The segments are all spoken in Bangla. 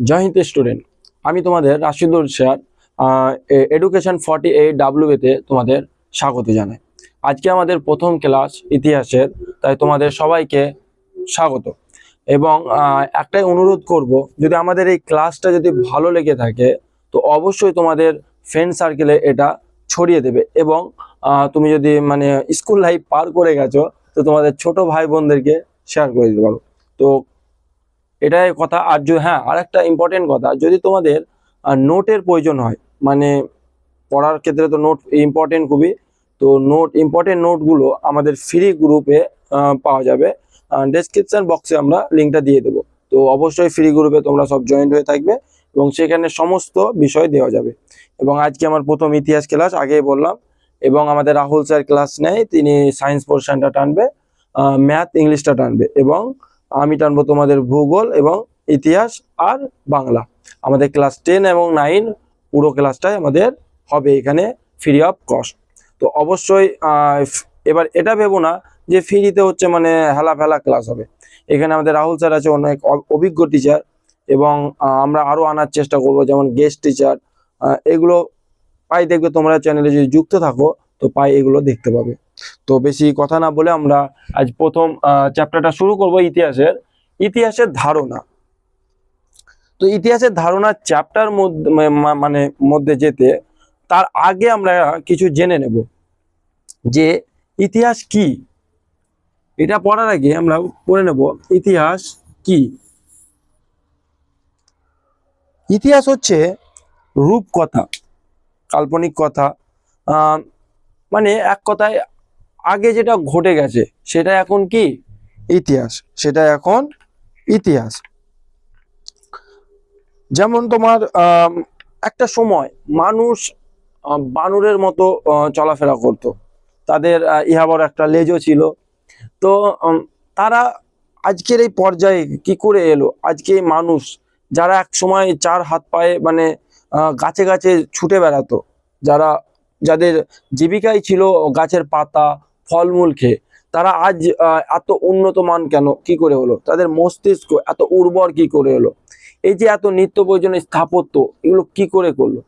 জয় হিন্দ স্টুডেন্ট, আমি তোমাদের রাশিদুল স্যার এডুকেশন 48 তে তোমাদের স্বাগত জানাই। আজকে আমাদের প্রথম ক্লাস ইতিহাসের, তাই তোমাদের সবাইকে স্বাগত। এবং একটাই অনুরোধ করব, যদি আমাদের এই ক্লাসটা যদি ভালো লেগে থাকে তো অবশ্যই তোমাদের ফ্রেন্ড সার্কেলে এটা ছড়িয়ে দেবে। এবং তুমি যদি মানে স্কুল লাইফ পার করে গেছো তো তোমাদের ছোট ভাই বোনদেরকে শেয়ার করে দিতে পারো। তো এটাই কথা। আর হ্যাঁ, আর একটা ইম্পর্টেন্ট কথা, যদি তোমাদের নোটের প্রয়োজন হয়, মানে পড়ার ক্ষেত্রে তো নোট ইম্পর্টেন্ট খুবই, তো ইম্পর্টেন্ট নোটগুলো আমাদের ফ্রি গ্রুপে পাওয়া যাবে। ডেসক্রিপশন বক্সে আমরা লিঙ্কটা দিয়ে দেবো। তো অবশ্যই ফ্রি গ্রুপে তোমরা সব জয়েন্ট হয়ে থাকবে এবং সেখানে সমস্ত বিষয় দেওয়া যাবে। এবং আজকে আমার প্রথম ইতিহাস ক্লাস, আগেই বললাম। এবং আমাদের রাহুল স্যার ক্লাস নেয়, তিনি সায়েন্স পোর্শনটা টানবে, ম্যাথ ইংলিশটা টানবে, এবং আমি টানবো তোমাদের ভূগোল এবং ইতিহাস আর বাংলা। আমাদের ক্লাস 10 এবং 9 পুরো ক্লাসটাই আমাদের হবে এখানে ফ্রি অফ কস্ট। তো অবশ্যই এবার এটা ভেবো না যে ফ্রিতে হচ্ছে মানে হেলা ফেলা ক্লাস হবে। এখানে আমাদের রাহুল স্যার আছে, অনেক অভিজ্ঞ টিচার, এবং আমরা আরো আনার চেষ্টা করব, যেমন গেস্ট টিচার। এগুলো পাই দেখবে, তোমরা চ্যানেলে যদি যুক্ত থাকো তো পাই এগুলো দেখতে পাবে। তো বেশি কথা না বলে আমরা আজ প্রথম চ্যাপ্টারটা শুরু করব, ইতিহাসের ধারণা। তো ইতিহাসের ধারণা চ্যাপ্টার মধ্যে যেতে তার আগে আমরা কিছু জেনে নেব যে ইতিহাস কি। এটা পড়ার আগে আমরা পড়ে নেব ইতিহাস কি। ইতিহাস হচ্ছে রূপকথা, কাল্পনিক কথা, মানে এক কথায় আগে যেটা ঘটে গেছে সেটা এখন কি ইতিহাস, সেটা এখন ইতিহাস। যেমন তোমার একটা সময় মানুষ বানরের মতো চলাফেরা করত, তাদের ইহাবর একটা লেজও ছিল। তো তারা আজকের এই পর্যায়ে কি করে এলো? আজকে মানুষ যারা এক সময় চার হাত পায়ে মানে গাছে গাছে ছুটে বেড়াতো, যাদের জীবিকাই ছিল গাছের পাতা ফলমূল খেয়ে, তারা আজ এত উন্নত মান কেন, কি করে হলো? তাদের মস্তিষ্ক এত উর্বর কি করে হলো? এই যে এত নিত্য প্রয়োজনীয় স্থাপত্য, এগুলো কি করে করলো?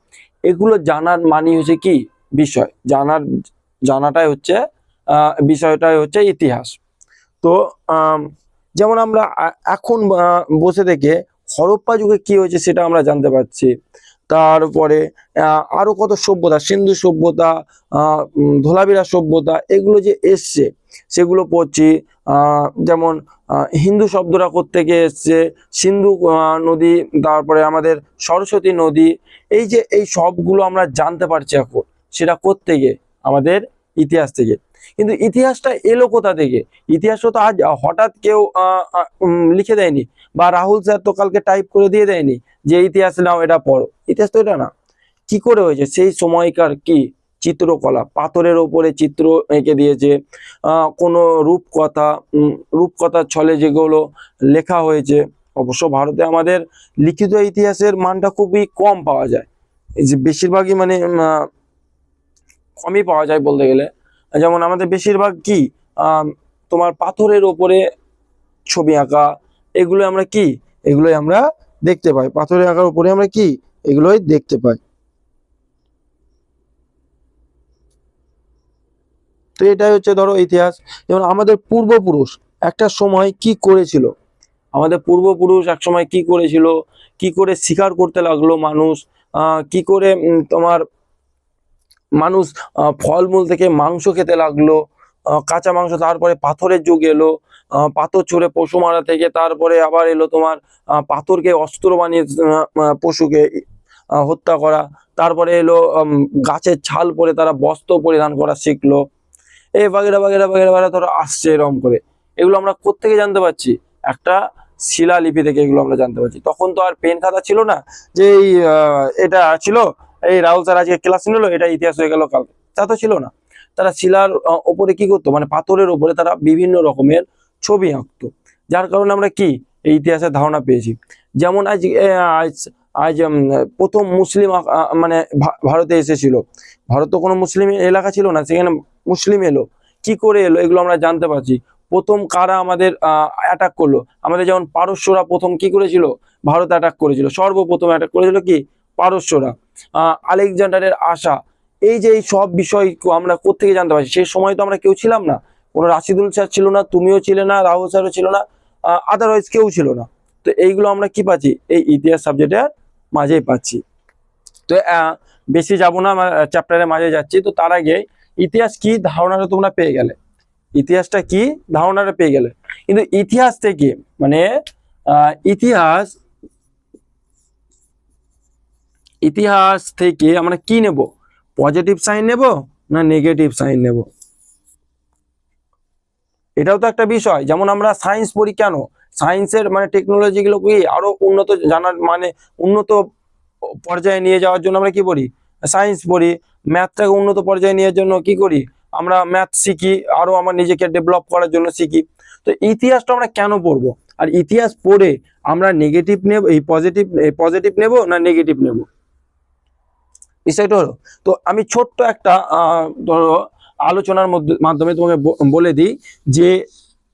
এগুলো জানার মানে হচ্ছে কি বিষয়, জানাটাই হচ্ছে বিষয়টাই হচ্ছে ইতিহাস। তো যেমন আমরা এখন বসে থেকে হরপ্পা যুগে কি হয়েছে সেটা আমরা জানতে পারছি। তারপরে আরো কত সভ্যতা, সিন্ধু সভ্যতা, ধোলাবিরা সভ্যতা, এগুলো যে এসছে সেগুলো পড়ছি। যেমন হিন্দু শব্দটা কোত্থেকে এসছে, সিন্ধু নদী, তারপরে আমাদের সরস্বতী নদী, এই যে এই সবগুলো আমরা জানতে পারছি এখন, সেটা কোত্থেকে? আমাদের ইতিহাস থেকে। কিন্তু ইতিহাসটা এলো কোথা থেকে? ইতিহাসটা তো আজ হঠাৎ কেউ লিখে দেয়নি, বা রাহুল স্যার তো কালকে টাইপ করে দিয়ে দেয়নি যে ইতিহাস নাও এটা পড়ো। ইতিহাস তো এটা না। কি করে হয়েছে? সেই সময়কার কি চিত্রকলা, পাথরের ওপরে চিত্র এঁকে দিয়েছে, কোনো রূপকথার ছলে যেগুলো লেখা হয়েছে। অবশ্য ভারতে আমাদের লিখিত ইতিহাসের মানটা খুবই কম পাওয়া যায়, এই যে বেশিরভাগই মানে কমই পাওয়া যায় বলতে গেলে। যেমন আমাদের বেশিরভাগ কি তোমার পাথরের ওপরে ছবি আঁকা, এগুলো আমরা কি, এগুলোই আমরা দেখতে পাই। পাথরের আঁকার উপরে আমরা কি, এগুলোই দেখতে পাই। তো এটাই হচ্ছে ধরো ইতিহাস। যেমন আমাদের পূর্বপুরুষ একটা সময় কি করেছিল, আমাদের পূর্বপুরুষ এক সময় কি করেছিল, কি করে শিকার করতে লাগলো মানুষ, কি করে তোমার মানুষ ফলমূল থেকে মাংস খেতে লাগলো, কাঁচা মাংস। তারপরে পাথরের যুগ এলো, পাথর ছুঁড়ে পশু মারা থেকে তারপরে আবার এলো তোমার পাথরকে অস্ত্র বানিয়ে পশুকে হত্যা করা। তারপরে এলো গাছের ছাল পরে তারা বস্ত্র পরিধান করা শিখলো। এই বাগেরা বাগেরা বাগেরা বাগেরা ধরো আসছে এরকম করে। এগুলো আমরা কোত্থেকে জানতে পারছি? একটা শিলালিপি থেকে এগুলো আমরা জানতে পারছি। তখন তো আর পেন খাতা ছিল না যে এই এটা ছিল, এই রাহুল স্যার আজকে ক্লাস নিল, এটা ইতিহাস হয়ে গেল কালকে, তা তো ছিল না। তারা শিলার ওপরে কি করতো, মানে পাথরের ওপরে তারা বিভিন্ন রকমের ছবি আঁকতো, যার কারণে আমরা কি এই ইতিহাসের ধারণা পেয়েছি। যেমন আজ আজ আজ প্রথম মুসলিম মানে ভারতে এসেছিল। ভারত তো কোনো মুসলিম এলাকা ছিল না, সেখানে মুসলিম এলো, কি করে এলো, এগুলো আমরা জানতে পারছি। প্রথম কারা আমাদের অ্যাটাক করলো, আমাদের যেমন পারস্যরা প্রথম কি করেছিল, ভারত অ্যাটাক করেছিল, সর্বপ্রথম অ্যাটাক করেছিল কি পারস্যরা। আলেকজান্ডারের আসা, এই যে এই সব বিষয় আমরা কোত্থেকে জানতে পারছি, সেই সময় তো আমরা কেউ ছিলাম না, কোনো রাশিদুল স্যার ছিল না, তুমিও ছিলে না, রাহুল স্যারও ছিল না, আদারওয়াইজ কেউ ছিল না। তো এইগুলো আমরা কি পাচ্ছি, এই ইতিহাস সাবজেক্টের মাঝেই পাচ্ছি। তো বেশি যাব না, আমার চ্যাপ্টারের মাঝে যাচ্ছি। তো তার আগে ইতিহাস কি ধারণাটা তোমরা পেয়ে গেলে, ইতিহাসটা কি ধারণাটা পেয়ে গেলে, কিন্তু ইতিহাস থেকে মানে ইতিহাস ইতিহাস থেকে আমরা কি নেব, পজিটিভ সাইন নেব না নেগেটিভ সাইন নেব, এটাও তো একটা বিষয়। যেমন আমরা সায়েন্স পড়ি, কেন সায়েন্সের মানে টেকনোলজি গুলো কি আরো উন্নত জানার মানে উন্নত পর্যায়ে নিয়ে যাওয়ার জন্য আমরা কি পড়ি, সায়েন্স পড়ি। ম্যাথটাকে উন্নত পর্যায়ে নিয়ে জন্য কি করি, আমরা ম্যাথ শিখি, আরো আমার নিজেকে ডেভেলপ করার জন্য শিখি। তো ইতিহাসটা আমরা কেন পড়বো, আর ইতিহাস পড়ে আমরা নেগেটিভ নেব, এই পজিটিভ নেব না নেগেটিভ নেব, বিষয়টা হলো। তো আমি ছোট্ট একটা ধরো আলোচনার মাধ্যমে তোমাকে বলে দিই যে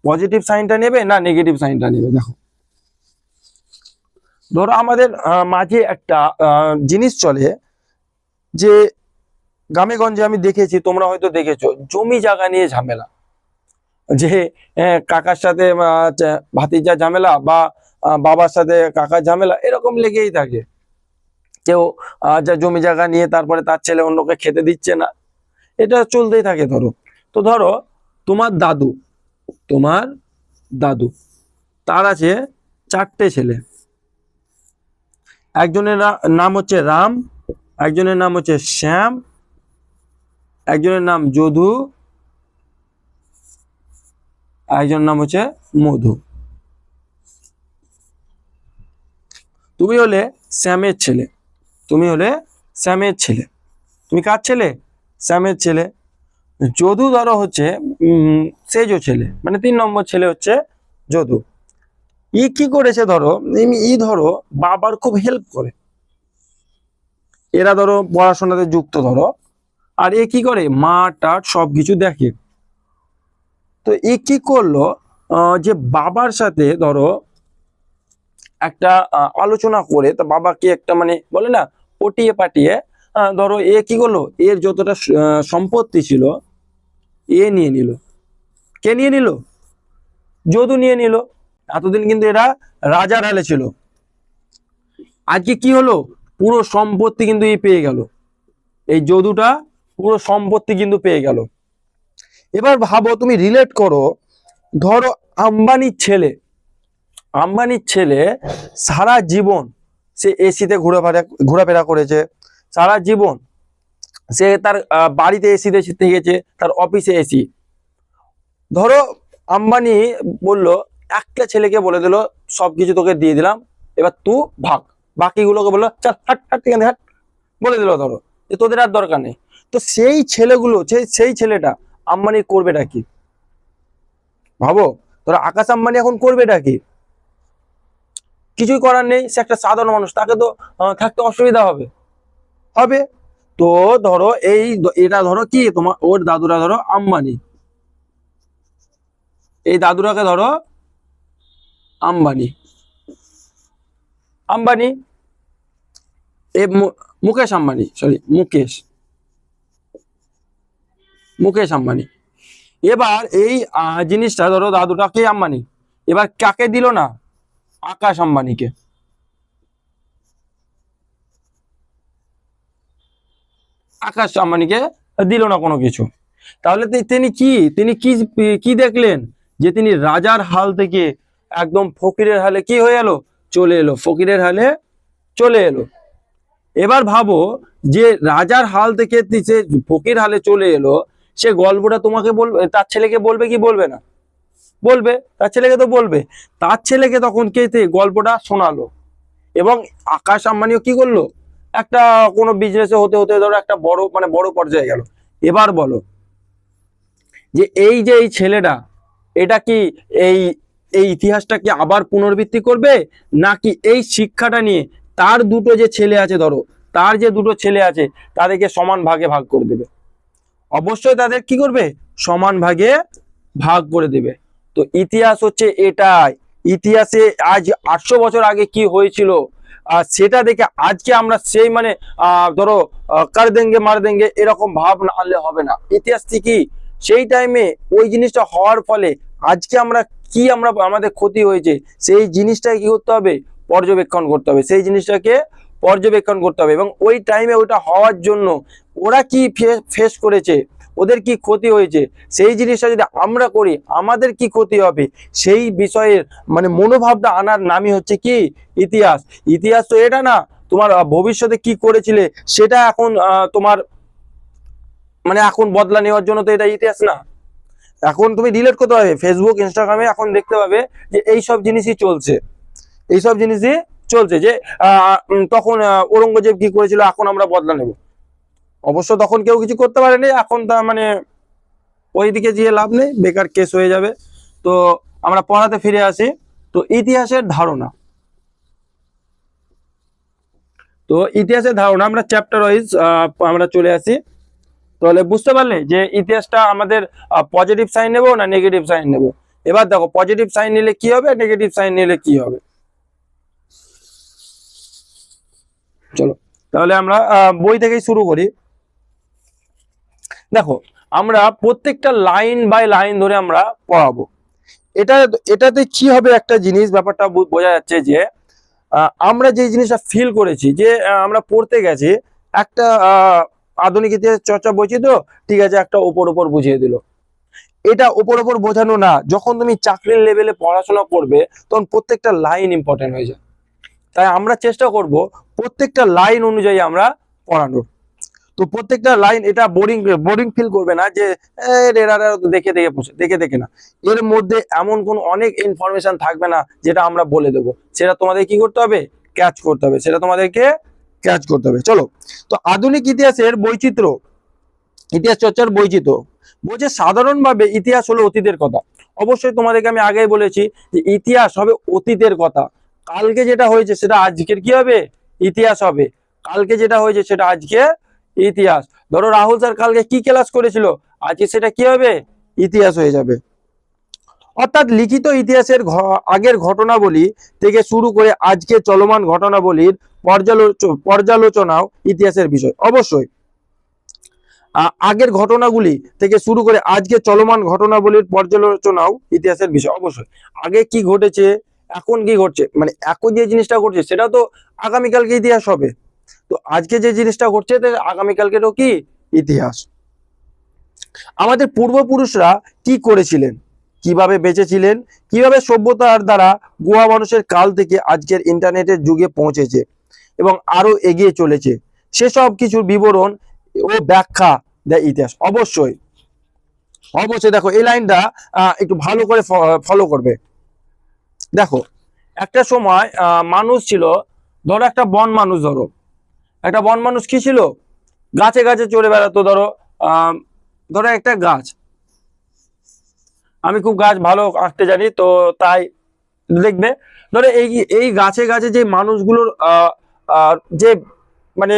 পজিটিভ সাইনটা নেবে না নেগেটিভ সাইনটা নেবে। দেখো, ধরো আমাদের মাঝে একটা জিনিস চলে যে গ্রামে গঞ্জে আমি দেখেছি, তোমরা হয়তো দেখেছো, জমি জায়গা নিয়ে ঝামেলা, যে কাকার সাথে ভাতিজা ঝামেলা বা বাবার সাথে কাকার ঝামেলা, এরকম লেগেই থাকে। কেউ যা জমি জায়গা নিয়ে তারপরে তার ছেলে অন্যকে খেতে দিচ্ছে না, এটা চলতেই থাকে। ধরো, তো ধরো তোমার দাদু তার আছে 4টে ছেলে, একজনের নাম হচ্ছে রাম, একজনের নাম হচ্ছে শ্যাম, একজনের নাম যদু, একজনের নাম হচ্ছে মধু। তুমি হলে শ্যামের ছেলে, তুমি কার ছেলে, শ্যামের ছেলে। যদু ধরো হচ্ছে সেজ ছেলে, মানে 3 নম্বর ছেলে হচ্ছে যদু। ই কি করেছে, ধরো ধরো বাবার খুব হেল্প করে, এরা ধরো পড়াশোনাতে যুক্ত ধরো, আর এ কি করে মা টাট সবকিছু দেখে। তো এ কি করলো, যে বাবার সাথে ধরো একটা আলোচনা করে, তা বাবাকে একটা মানে বলে না পটিয়ে পাটিয়ে, ধরো এ কি করলো, এর যতটা সম্পত্তি ছিল এ নিয়ে নিল। কে নিয়ে নিল, যদু নিয়ে নিল। এতদিন কিন্তু এরা রাজার হালে ছিল, আজকে কি হলো, পুরো সম্পত্তি কিন্তু এই পেয়ে গেল, এই যদুটা পুরো সম্পত্তি কিন্তু পেয়ে গেল। এবার ভাবো, তুমি রিলেট করো, ধরো আম্বানির ছেলে সারা জীবন সে এসিতে ঘোরাফেরা করেছে, সারা জীবন সে তার বাড়িতে এসিতে থেকেছে, তার অফিসে এসি। ধরো আম্বানি বললো, একটা ছেলেকে বলে দিল সবকিছু তোকে দিয়ে দিলাম, এবার তুই ভাগ, বাকিগুলোকে বললো চল হাট হাট থেকে হাট, বলে দিল ধরো যে তোদের আর দরকার নেই। তো সেই ছেলেগুলো সেই ছেলেটা আম্বানি করবেটা কি, ভাবো। ধরো আকাশ আম্বানি এখন করবেটা কি, কিছুই করার নেই, সে একটা সাধারণ মানুষ, তাকে তো থাকতে অসুবিধা হবে। তো ধরো এটা ধরো কি তোমার ওর দাদুরা ধরো আম্বানি, এই দাদুরাকে ধরো আম্বানি মুকেশ আম্বানি, সরি মুকেশ আম্বানি। এবার এই জিনিসটা ধরো দাদুটাকে আম্বানি, এবার কাকে দিল না, আকাশ আম্বানিকে। দিল না কোনো কিছু। তাহলে তিনি কি কি দেখলেন, যে তিনি রাজার হাল থেকে একদম ফকিরের হালে কি হয়ে এলো, চলে এলো, ফকিরের হালে চলে এলো। এবার ভাবো, যে রাজার হাল থেকে সে ফকির হালে চলে এলো, সে গল্পটা তোমাকে বলবে, তার ছেলেকে বলবে কি বলবে না, বলবে, তার ছেলেকে তো বলবে। তার ছেলেকে তখন কে গল্পটা শোনালো, এবং আকাশ আম্বানিও কি করলো, একটা কোনো বিজনেসে হতে হতে ধরো একটা বড় পর্যায়ে গেল। এবার বলো, যে এই ছেলেটা এটা কি এই ইতিহাসটা কি আবার পুনরাবৃত্তি করবে, নাকি এই শিক্ষাটা নিয়ে তার দুটো যে ছেলে আছে, ধরো তার যে দুটো ছেলে আছে তাদেরকে সমান ভাগে ভাগ করে দেবে। অবশ্যই তাদের কি করবে, সমান ভাগে ভাগ করে দেবে। তো ইতিহাস হচ্ছে এটাই। ইতিহাসে আজ 800 বছর আগে কি হয়েছিল আর সেটা দেখে আজকে আমরা সেই মানে ধরো কার দেঙ্গে মার দেঙ্গে এরকম ভাব না আনলে হবে না। ইতিহাস ঠিকই সেই টাইমে ওই জিনিসটা হওয়ার ফলে আজকে আমরা কি আমরা আমাদের ক্ষতি হয়েছে সেই জিনিসটাকে কি করতে হবে, পর্যবেক্ষণ করতে হবে, সেই জিনিসটাকে পর্যবেক্ষণ করতে হবে। এবং ওই টাইমে ওইটা হওয়ার জন্য ওরা কি ফেস করেছে, ওদের কি ক্ষতি হয়েছে, সেই জিনিসটা যদি আমরা করি আমাদের কি ক্ষতি হবে, সেই বিষয়ের মানে মনোভাবটা আনার নামই হচ্ছে কি ইতিহাস। ইতিহাস তো এটা না তোমার ভবিষ্যতে কি করেছিলে সেটা এখন তোমার মানে এখন বদলা নেওয়ার জন্য, তো এটা ইতিহাস না। এখন তুমি ডিলিট করতে পারবে, ফেসবুক ইনস্টাগ্রামে এখন দেখতে পাবে যে এই সব জিনিসই চলছে, এইসব জিনিসই চলছে যে তখন ঔরঙ্গজেব কি করেছিল এখন আমরা বদলা নেব। অবশ্য তখন কেউ কিছু করতে পারেনি, এখন তা মানে ওইদিকে গিয়ে লাভ নেই, বেকার কেস হয়ে যাবে। তো আমরা পড়াতে ফিরে আসি। তো ইতিহাসের ধারণা, তো ইতিহাসের ধারণা আমরা চ্যাপ্টার ওয়াইজ আমরা চলে আসি। তাহলে বুঝতে পারলে যে ইতিহাসটা আমাদের পজিটিভ সাইন নেব না নেগেটিভ সাইন নেব। এবার দেখো পজিটিভ সাইন নিলে কি হবে, নেগেটিভ সাইন নিলে কি হবে। চলো তাহলে আমরা বই থেকেই শুরু করি। দেখো আমরা প্রত্যেকটা লাইন বাই লাইন ধরে আমরা পড়াবো। এটাতে কি হবে একটা জিনিস ব্যাপারটা বোঝা যাচ্ছে যে আমরা যে জিনিসটা ফিল করেছি যে আমরা পড়তে গেছি একটা আধুনিক ইতিহাস চর্চা বইছি, তো ঠিক আছে একটা ওপর বুঝিয়ে দিল। এটা ওপর বোঝানো না, যখন তুমি চাকরির লেভেলে পড়াশোনা করবে তখন প্রত্যেকটা লাইন ইম্পর্টেন্ট হয়ে যায়। তাই আমরা চেষ্টা করব প্রত্যেকটা লাইন অনুযায়ী আমরা পড়ানোর। তো প্রত্যেকটা লাইন এটা বোরিং ফিল করবে না যে দেখে না, এর মধ্যে এমন কোন অনেক ইনফরমেশন থাকবে না যেটা আমরা বলে দেবো, সেটা তোমাদের কি করতে হবে, ক্যাচ করতে হবে, সেটা তোমাদেরকে ক্যাচ করতে হবে। চলো, তো আধুনিক ইতিহাসের বৈচিত্র্য, ইতিহাস চর্চার বৈচিত্র্য বলছে সাধারণভাবে ইতিহাস হলো অতীতের কথা। অবশ্যই তোমাদেরকে আমি আগেই বলেছি যে ইতিহাস হবে অতীতের কথা। কালকে যেটা হয়েছে সেটা আজকের কি হবে, ইতিহাস হবে। কালকে যেটা হয়েছে সেটা আজকে ইতিহাস। ধরো রাহুল স্যার কালকে কি ক্লাস করেছিল, আজকে সেটা কি হবে, ইতিহাস হয়ে যাবে। অর্থাৎ লিখিত ইতিহাসের আগের ঘটনাবলী থেকে শুরু করে আজকে চলমান ঘটনাবলীর পর্যালোচনাও ইতিহাসের বিষয়। অবশ্যই আগের ঘটনাগুলি থেকে শুরু করে আজকে চলমান ঘটনাবলীর পর্যালোচনাও ইতিহাসের বিষয়। অবশ্যই আগে কি ঘটেছে এখন কি ঘটছে, মানে এখন যে জিনিসটা ঘটছে সেটা তো আগামীকালকে ইতিহাস হবে। তো আজকে যে জিনিসটা ঘটছে আগামীকালকেরও কি ইতিহাস। আমাদের পূর্বপুরুষরা কি করেছিলেন, কিভাবে বেঁচেছিলেন, কিভাবে সভ্যতার দ্বারা গুহা মানুষের কাল থেকে আজকের ইন্টারনেটের যুগে পৌঁছেছে এবং আরো এগিয়ে চলেছে, সেসব কিছুর বিবরণ ও ব্যাখ্যা দেয় ইতিহাস। অবশ্যই অবশ্যই দেখো এই লাইনটা একটু ভালো করে ফলো করবে। দেখো একটা সময় মানুষ ছিল, ধরো একটা বন মানুষ, ধরো একটা বন মানুষ কি ছিল, গাছে গাছে চড়ে বেড়াতো। ধরো একটা গাছ, আমি খুব গাছ ভালো আঁকতে জানি তো তাই দেখবে, ধরো এই গাছে গাছে যে মানুষগুলোর যে মানে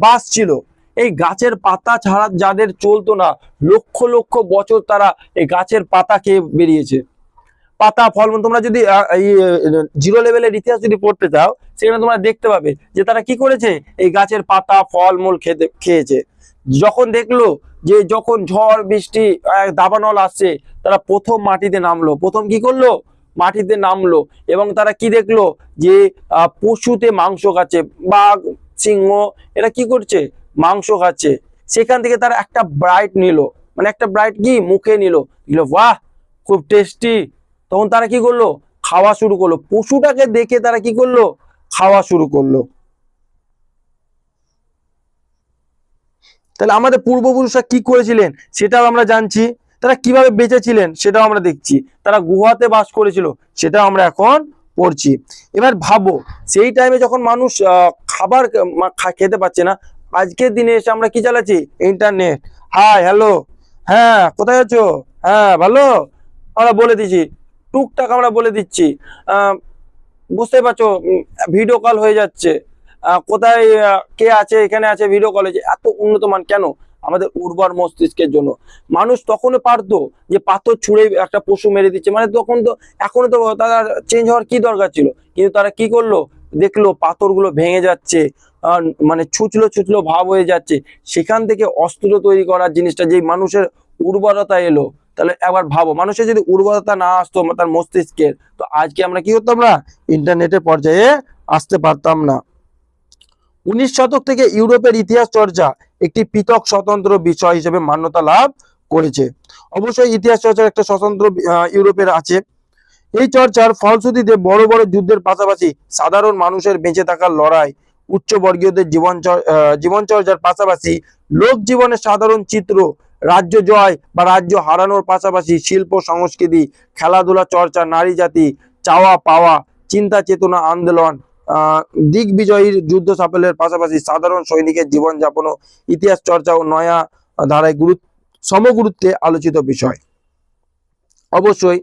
বাস ছিল, এই গাছের পাতা ছাড়া যাদের চলতো না, লক্ষ লক্ষ বছর তারা এই গাছের পাতা খেয়ে বেরিয়েছে। পাতা ফলমূল তোমরা যদি জিরো লেভেলের ইতিহাস যদি পড়তে চাও সেখানে তোমরা দেখতে পাবে যে তারা কি করেছে, এই গাছের পাতা ফলমূল খেয়েছে। যখন দেখলো যে যখন ঝড় বৃষ্টি দাবানল আসছে, তারা প্রথম মাটিতে নামলো, প্রথম কি করলো, মাটিতে নামলো। এবং তারা কি দেখলো যে পশুতে মাংস খাচ্ছে, বাঘ সিংহ এরা কি করছে, মাংস খাচ্ছে। সেখান থেকে তারা একটা ব্রাইট নিল, মানে একটা ব্রাইট কি মুখে নিল, বাহ খুব টেস্টি। তখন তারা কি করলো, খাওয়া শুরু করলো, পশুটাকে দেখে তারা কি করলো, খাওয়া শুরু করলো। তাহলে আমাদের পূর্বপুরুষরা কি করেছিলেন সেটাও আমরা জানছি, তারা কিভাবে বেঁচেছিলেন সেটাও আমরা দেখছি, তারা গুহাতে বাস করেছিল সেটাও আমরা এখন পড়ছি। এবার ভাবো সেই টাইমে যখন মানুষ খাবার খেতে পাচ্ছে না, আজকের দিনে এসে আমরা কি চালাচ্ছি, ইন্টারনেট, হাই হ্যালো, হ্যাঁ কোথায় আছো, হ্যাঁ ভালো, আমরা বলে দিচ্ছি, টুকটাক আমরা বলে দিচ্ছি। বুঝতে পারছো, ভিডিও কল হয়ে যাচ্ছে, কোথায় কে আছে, এখানে আছে, ভিডিও কল হয়েছে। এত উন্নত মান কেন, আমাদের উর্বর মস্তিষ্কের জন্য। মানুষ তখনও পারতো যে পাথর ছুঁড়ে একটা পশু মেরে দিচ্ছে, মানে তখন তো, এখনো তো তারা চেঞ্জ হওয়ার কি দরকার ছিল, কিন্তু তারা কি করলো, দেখলো পাথরগুলো ভেঙে যাচ্ছে, মানে ছুচলো ছুচলো ভাব হয়ে যাচ্ছে, সেখান থেকে অস্ত্র তৈরি করার জিনিসটা, যে মানুষের উর্বরতা এলো। তাহলে একবার ভাবো, মানুষের যদি উর্বরতা না আসতো তার মস্তিষ্কের, তো আজকে আমরা কি করতাম না, ইন্টারনেটের পর্যায়ে আসতে পারতাম না। 19 শতক থেকে ইউরোপের ইতিহাস চর্চা একটি পৃথক স্বতন্ত্র বিষয় হিসেবে মান্যতা লাভ করেছে। অবশ্যই ইতিহাস চর্চার একটা স্বতন্ত্র ইউরোপের আছে। এই চর্চার ফলশ্রুতিতে বড় বড় যুদ্ধের পাশাপাশি সাধারণ মানুষের বেঁচে থাকার লড়াই, উচ্চবর্গীয়দের জীবনচর্যার পাশাপাশি লোক জীবনের সাধারণ চিত্র, রাজ্য জয় বা রাজ্য হারানোর পাশাপাশি শিল্প সংস্কৃতি, খেলাধুলা চর্চা, নারী জাতি, চাওয়া পাওয়া, চিন্তা চেতনা আন্দোলন, দিগ্বিজয়ীর যুদ্ধ সাফল্যের পাশাপাশি সাধারণ সৈনিকের জীবনযাপন ও ইতিহাস চর্চা ও নয়া ধারায় সমগুরুত্বে আলোচিত বিষয়। অবশ্যই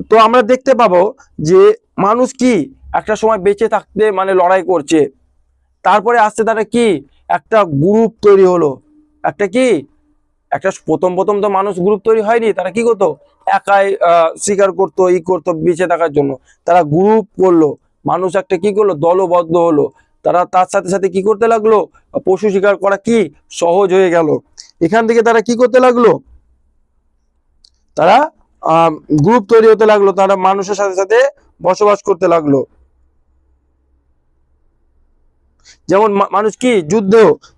তো আমরা দেখতে পাবো যে মানুষ কি একটা সময় বেঁচে থাকতে মানে লড়াই করছে, তারপরে আসতে তারা কি একটা গ্রুপ তৈরি হলো, একটা কি একটা প্রথম প্রথম তো মানুষ গ্রুপ তৈরি হয়নি, তারা কি করতো, একাই শিকার করতো, করতো বেঁচে থাকার জন্য, তারা গ্রুপ করলো, মানুষ একটা কি করলো, দলবদ্ধ হলো, তারা তার সাথে সাথে কি করতে লাগলো, পশু শিকার করা কি সহজ হয়ে গেল। এখান থেকে তারা কি করতে লাগলো, তারা গ্রুপ তৈরি হতে লাগলো, তারা মানুষের সাথে সাথে বসবাস করতে লাগলো। যেমন মানুষ কি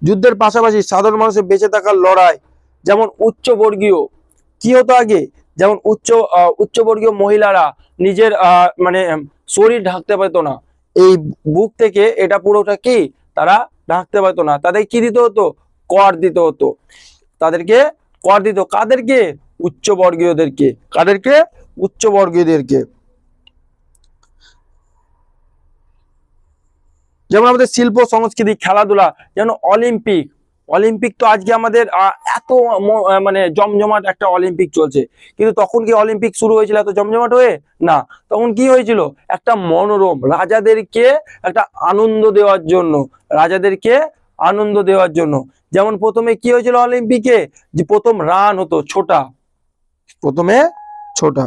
যুদ্ধের পাশাপাশি সাধারণ মানুষের বেঁচে থাকার লড়াই, যেমন উচ্চবর্গীয় কি হতো আগে, যেমন উচ্চবর্গীয় মহিলারা নিজের মানে শরীর ঢাকতে পারতো না, এই বুক থেকে এটা পুরোটা কি তারা ঢাকতে পারতো না, তাদের কি দিতে হতো, কর দিতে হতো, তাদেরকে কর দিত, কাদেরকে, উচ্চবর্গীয়দেরকে, কাদেরকে, উচ্চবর্গীয়দেরকে। যেমন আমাদের শিল্প সংস্কৃতি খেলাধুলা, যেমন অলিম্পিক তো আজকে আমাদের এত মানে জমজমাট একটা অলিম্পিক চলছে, কিন্তু তখন কি অলিম্পিক শুরু হয়েছিল এত জমজমাট হয়ে? না, তখন কি হয়েছিল, একটা মনোরম, রাজাদেরকে একটা আনন্দ দেওয়ার জন্য, রাজাদেরকে আনন্দ দেওয়ার জন্য। যেমন প্রথমে কি হয়েছিল অলিম্পিকে, যে প্রথম রান হতো ছোটা, প্রথমে ছোটা।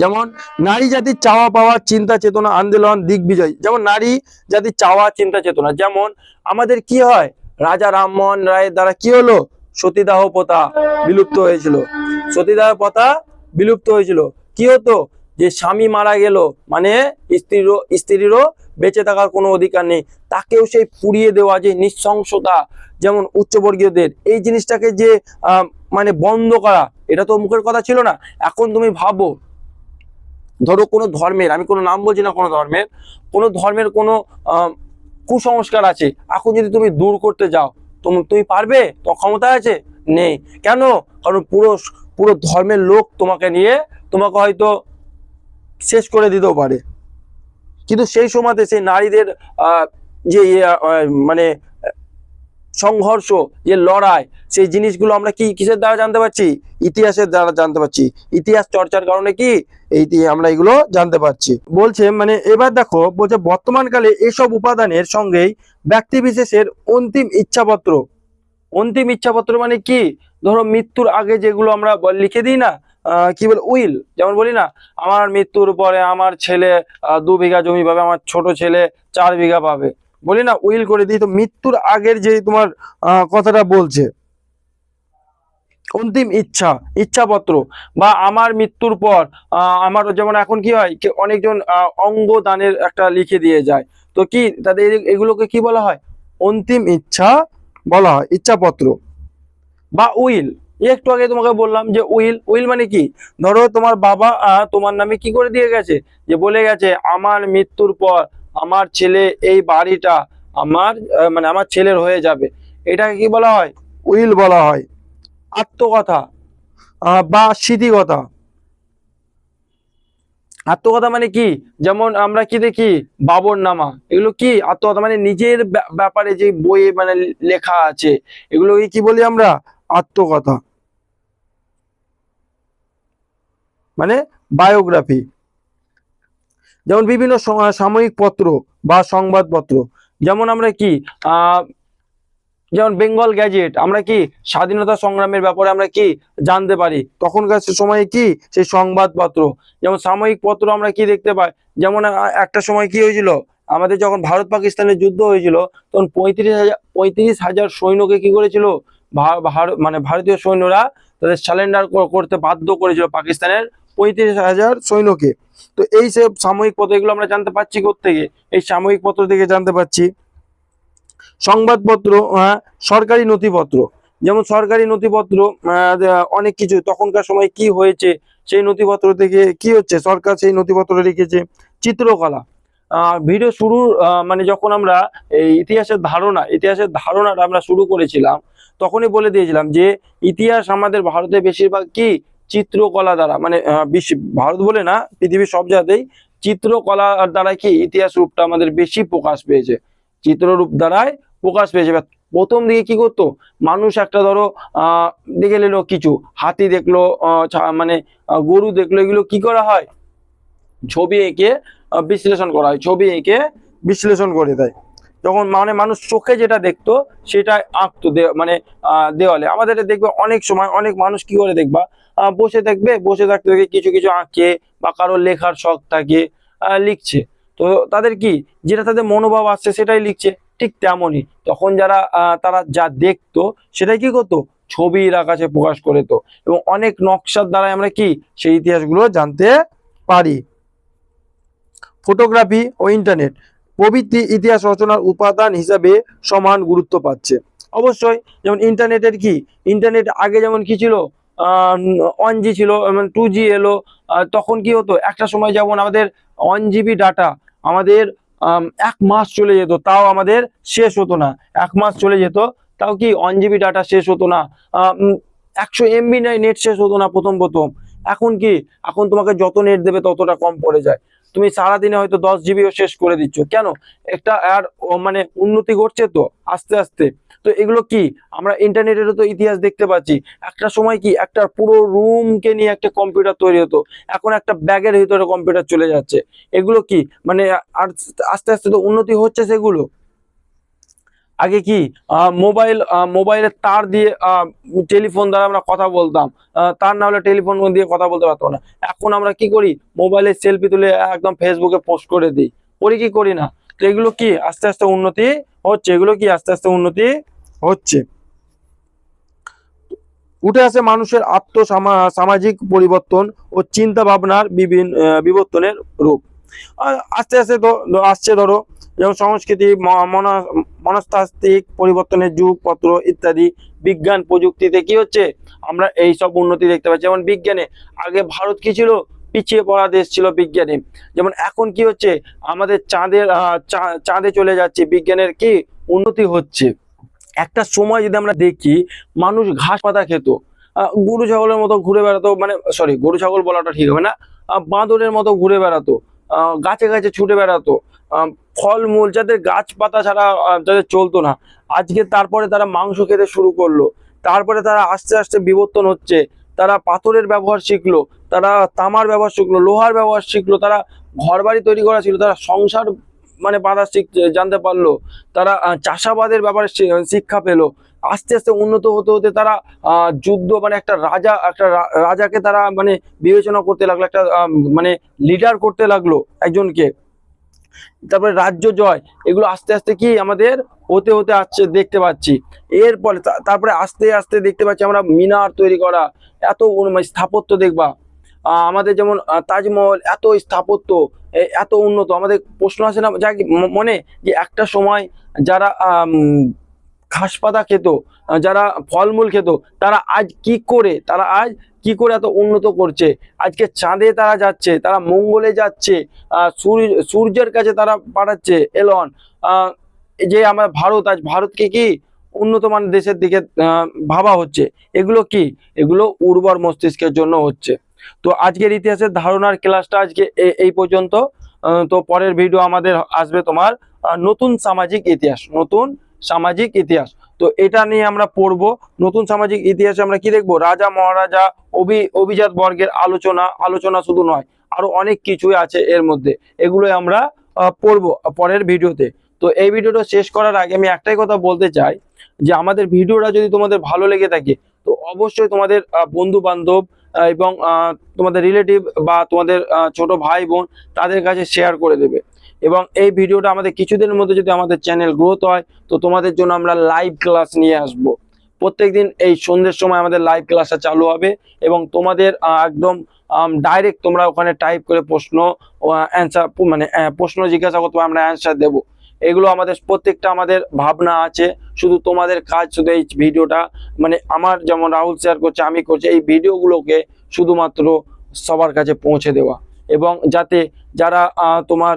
যেমন নারী জাতির চাওয়া পাওয়া, চিন্তা চেতনা আন্দোলন, দিগ্বিজয়, যেমন নারী জাতির চাওয়া চিন্তা চেতনা, যেমন আমাদের কি হয়, রাজা রামমোহন রায়ের দ্বারা কি হলো, সতীদাহ প্রথা বিলুপ্ত হয়েছিল, সতীদাহ প্রথা বিলুপ্ত হয়েছিল। কি হতো, যে স্বামী মারা গেল মানে স্ত্রীরও বেঁচে থাকার কোনো অধিকার নেই, তাকেও সেই পুড়িয়ে দেওয়া, যে নৃশংসতা, যেমন উচ্চবর্গীয়দের এই জিনিসটাকে যে মানে বন্ধ করা, এটা তো মুখের কথা ছিল না। এখন তুমি ভাবো, ধরো কোনো ধর্মের, আমি কোনো নাম বলছি না, কোনো ধর্মের কোনো কুসংস্কার আছে, এখন যদি তুমি দূর করতে যাও, তুমি পারবে? তো ক্ষমতা আছে? নেই। কেন? কারণ পুরো ধর্মের লোক তোমাকে হয়তো শেষ করে দিতেও পারে। কিন্তু সেই সময়তে সেই নারীদের যে মানে সংঘর্ষ, যে লড়াই, সেই জিনিসগুলো আমরা কিসের দ্বারা জানতে পারছি, ইতিহাসের দ্বারা জানতে পারছি, ইতিহাস চর্চার কারণে কি আমরা এগুলো জানতে পারছি। বলছে মানে এবার দেখো, বলছে বর্তমানকালে এসব উপাদানের সঙ্গেই ব্যক্তি বিশেষের অন্তিম ইচ্ছাপত্র মানে কি, ধরো মৃত্যুর আগে যেগুলো আমরা লিখে দিই না, কি বলে, উইল, যেমন বলি না, আমার মৃত্যুর পরে আমার ছেলে 2 বিঘা জমি পাবে, আমার ছোট ছেলে 4 বিঘা পাবে, বলি না, উইল করে দিই। তো মৃত্যুর আগের যে তোমার কথাটা বলছে, অন্তিম ইচ্ছাপত্র, বা আমার মৃত্যুর পর আমার, যেমন এখন কি হয়, অনেকজন অঙ্গ দানের একটা লিখে দিয়ে যায়, তো কি তাদের এগুলোকে কি বলা হয়, অন্তিম ইচ্ছা বলা হয়, ইচ্ছাপত্র বা উইল। একটু আগে তোমাকে বললাম যে উইল মানে কি, ধরো তোমার বাবা তোমার নামে কি করে দিয়ে গেছে, যে বলে গেছে আমার মৃত্যুর পর আমার ছেলে এই বাড়িটা আমার মানে আমার ছেলের হয়ে যাবে, এটাকে কি বলা হয়, উইল বলা হয়। আত্মকথা বা স্মৃতিকথা, আত্মকথা মানে কি, যেমন আমরা কি দেখি বাবরনামা, এগুলো কি আত্মকথা, মানে নিজের ব্যাপারে যে বইয়ে মানে লেখা আছে, এগুলোকে কি বলি আমরা, আত্মকথা, মানে বায়োগ্রাফি। যেমন বিভিন্ন সাময়িক পত্র বা সংবাদপত্র, যেমন আমরা কি যেমন বেঙ্গল গ্যাজেট, আমরা কি স্বাধীনতা সংগ্রামের ব্যাপারে আমরা কি জানতে পারি। তখনকার সময়ে কি সেই সংবাদপত্র, যেমন সাময়িক পত্র আমরা কি দেখতে পাই। যেমন একটা সময় কি হয়েছিল, আমাদের যখন ভারত পাকিস্তানের যুদ্ধ হয়েছিল, তখন 35,000 সৈন্যকে কি করেছিল, মানে ভারতীয় সৈন্যরা তাদের সারেন্ডার করতে বাধ্য করেছিল পাকিস্তানের 35,000 সৈন্যকে। তো এই সব সাময়িক পত্র, এগুলো আমরা জানতে পারছি কোত্থেকে, এই সাময়িক পত্র থেকে জানতে পারছি। সংবাদপত্র, সরকারি নথিপত্র, যেমন সরকারি নথিপত্র, অনেক কিছু তখনকার সময় কি হয়েছে সেই নথিপত্র থেকে কি হচ্ছে, সরকার সেই নথিপত্র লিখেছে। চিত্রকলা, ভিডিও শুরু মানে যখন আমরা এই ইতিহাসের ধারণাটা আমরা শুরু করেছিলাম, তখনই বলে দিয়েছিলাম যে ইতিহাস আমাদের ভারতে বেশিরভাগ কি চিত্রকলা দ্বারা, মানে ভারত বলে না, পৃথিবীর সব জায়গাতেই চিত্রকলার দ্বারা কি ইতিহাস রূপটা আমাদের বেশি প্রকাশ পেয়েছে, চিত্ররূপ দ্বারাই প্রকাশ পেয়েছে। প্রথম দিকে কি করতো মানুষ, একটা ধরো দেখে নিল কিছু হাতি দেখলো, মানে গরু দেখলো, এগুলো কি করা হয়, ছবি এঁকে বিশ্লেষণ করা হয়, ছবি এঁকে বিশ্লেষণ করে দেয়। যখন মানে মানুষ চোখে যেটা দেখতো সেটা আঁকতো মানে দেওয়ালে। আমাদের দেখবে অনেক সময় অনেক মানুষ কি করে দেখবা, বসে থাকবে, বসে থাকতে থাকতে কিছু কিছু আঁকে, বা কারো লেখার শখ থাকে, লিখছে। তো তাদের কি, যেটা তাদের মনোভাব আসছে সেটাই লিখছে। ঠিক তেমনই তখন যারা তারা যা দেখতো সেটাই কি করতো, ছবির আকাশে প্রকাশ করে তো, এবং অনেক নকশার দ্বারা আমরা কি সেই ইতিহাসগুলো জানতে পারি। ফটোগ্রাফি ও ইন্টারনেট প্রভৃতি ইতিহাস রচনার উপাদান হিসাবে সমান গুরুত্ব পাচ্ছে। অবশ্যই, যেমন ইন্টারনেটের কি, ইন্টারনেট আগে যেমন কি ছিল, 1G ছিল, 2G এলো, তখন কি হতো, একটা সময় যেমন আমাদের 1 GB ডাটা আমাদের 1 মাস চলে যেত, তাও আমাদের শেষ হতো না। 1 মাস চলে যেত, তাও কি 1 GB ডাটা শেষ হতো না, 100 MB নেট শেষ হতো না প্রথম প্রথম। এখন কি, এখন তোমাকে যত নেট দেবে ততটা কম পড়ে যায়, তুমি সারাদিনে হয়তো 10 GB শেষ করে দিচ্ছ। কেন, একটা আর মানে উন্নতি ঘটছে তো আস্তে আস্তে। তো এগুলো কি, আমরা ইন্টারনেটেরও তো ইতিহাস দেখতে পাচ্ছি। একটা সময় কি একটা পুরো রুমকে নিয়ে একটা কম্পিউটার তৈরি হতো, এখন একটা ব্যাগের ভিতরে কম্পিউটার চলে যাচ্ছে। এগুলো কি মানে, আর আস্তে আস্তে তো উন্নতি হচ্ছে সেগুলো। আগে কি মোবাইলের তার দিয়ে টেলিফোন দ্বারা আমরা কথা বলতাম, তার না হলে টেলিফোন দিয়ে কথা বলতে পারতাম না। এখন আমরা কি করি, মোবাইলে সেলফি তুলে একদম ফেসবুকে পোস্ট করে দিই, করি কি করি না। তো এগুলো কি আস্তে আস্তে উন্নতি হচ্ছে, এগুলো কি আস্তে আস্তে উন্নতি হচ্ছে। উঠে আসে মানুষের সামাজিক পরিবর্তন ও চিন্তা ভাবনার বিভিন্ন বিবর্তনের রূপ। আস্তে আস্তে তো আসছে, ধরো যেমন সংস্কৃতি, মনস্তাত্ত্বিক পরিবর্তনের যুগপত্র ইত্যাদি। বিজ্ঞান প্রযুক্তিতে কি হচ্ছে, আমরা এই সব উন্নতি দেখতে পাচ্ছি। যেমন বিজ্ঞানে আগে ভারত কি ছিল, পিছিয়ে পড়া দেশ ছিল বিজ্ঞানে। যেমন এখন কি হচ্ছে, আমাদের চাঁদে চলে যাচ্ছে, বিজ্ঞানের কি উন্নতি হচ্ছে। একটা সময় যদি আমরা দেখি, মানুষ ঘাস পাতা খেত, গরু ছাগলের মতো ঘুরে বেড়াতো, মানে সরি, গরু ছাগল বলাটা ঠিক হবে না, বাঁদরের মতো ঘুরে বেড়াতো, গাছে গাছে ছুটে বেড়াতো, ফলমূল যাদের গাছপাতা ছাড়া যাদের চলতো না। আজকে তারপরে তারা মাংস খেতে শুরু করলো, তারপরে তারা আস্তে আস্তে বিবর্তন হচ্ছে, তারা পাথরের ব্যবহার শিখলো, তারা তামার ব্যবহার শিখলো, লোহার ব্যবহার শিখলো, তারা ঘর বাড়ি তৈরি করা শিখলো, তারা সংসার মানে বাঁধা জানতে পারলো, তারা চাষাবাদের ব্যাপারে শিক্ষা পেলো। আস্তে আস্তে উন্নত হতে হতে তারা যুদ্ধ, মানে একটা রাজাকে তারা মানে বিবেচনা করতে লাগলো, একটা মানে লিডার করতে লাগলো একজনকে। তারপরে রাজ্য জয়, এগুলো আস্তে আস্তে কি আমাদের হতে হতে আসছে দেখতে পাচ্ছি। এরপরে তারপরে আস্তে আস্তে দেখতে পাচ্ছি আমরা মিনার তৈরি করা, এত স্থাপত্য দেখবা। আমাদের যেমন তাজমহল, এত স্থাপত্য, এত উন্নত। আমাদের প্রশ্ন আসে না যা মনে, যে একটা সময় যারা ঘাস পাতা খেত, যারা ফলমূল খেত, তারা আজ কি করে এত উন্নত করছে। আজকে চাঁদে তারা যাচ্ছে, তারা মঙ্গলে যাচ্ছে, সূর্যের কাছে তারা পাঠাচ্ছে এলন। যে আমার ভারত, আজ ভারতকে কি উন্নত মানের দেশের দিকে ভাবা হচ্ছে। এগুলো কি, এগুলো উর্বর মস্তিষ্কের জন্য হচ্ছে। তো আজকের ইতিহাসের ধারণার ক্লাসটা আজকে এই পর্যন্ত। তো পরের ভিডিও আমাদের আসবে তোমার নতুন সামাজিক ইতিহাস। তো এটা নিয়ে আমরা পড়বো। নতুন সামাজিক ইতিহাসে আমরা কি দেখবো, রাজা মহারাজা, অভিজাত বর্গের আলোচনা শুধু নয়, আরো অনেক কিছুই আছে এর মধ্যে। এগুলোই আমরা পড়বো পরের ভিডিওতে। তো এই ভিডিওটা শেষ করার আগে আমি একটাই কথা বলতে চাই যে আমাদের ভিডিওটা যদি তোমাদের ভালো লেগে থাকে তো অবশ্যই তোমাদের বন্ধু বান্ধব এবং তোমাদের রিলেটিভ বা তোমাদের ছোট ভাই বোন তাদের কাছে শেয়ার করে দেবে। এবং এই ভিডিওটা আমাদের কিছুদিনের মধ্যে যদি আমাদের চ্যানেল গ্রোথ হয় তো তোমাদের জন্য আমরা লাইভ ক্লাস নিয়ে আসব। প্রত্যেকদিন এই সন্ধ্যের সময় আমাদের লাইভ ক্লাসটা চালু হবে এবং তোমাদের একদম ডাইরেক্ট তোমরা ওখানে টাইপ করে প্রশ্ন অ্যান্সার মানে প্রশ্ন জিজ্ঞাসা করতে আমরা অ্যান্সার দেবো। এগুলো আমাদের প্রত্যেকটা আমাদের ভাবনা আছে, শুধু তোমাদের কাজ শুধু এই ভিডিওটা মানে আমার যেমন রাহুল শেয়ার করছে আমি করছি এই ভিডিওগুলোকে শুধুমাত্র সবার কাছে পৌঁছে দেওয়া। এবং যাতে যারা তোমার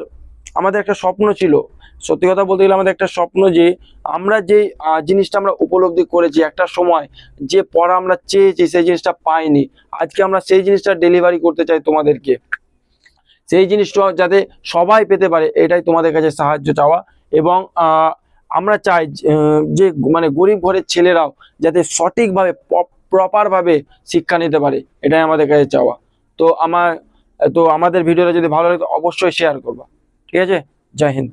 আমাদের একটা স্বপ্ন ছিল, সত্যি কথা বলতে গেলে আমাদের একটা স্বপ্ন যে আমরা যে জিনিসটা আমরা উপলব্ধি করেছি একটা সময়, যে পড়া আমরা চেয়েছি সেই জিনিসটা পাইনি, আজকে আমরা সেই জিনিসটা ডেলিভারি করতে চাই তোমাদেরকে। সেই জিনিসটা যাতে সবাই পেতে পারে এটাই তোমাদের কাছে সাহায্য চাওয়া। এবং আমরা চাই যে মানে গরিব ঘরের ছেলেরাও যাতে সঠিকভাবে প্রপারভাবে শিক্ষা নিতে পারে, এটাই আমাদের কাছে চাওয়া। তো আমাদের ভিডিওটা যদি ভালো লাগে তো অবশ্যই শেয়ার করবা। ঠিক আছে, জয় হিন্দ।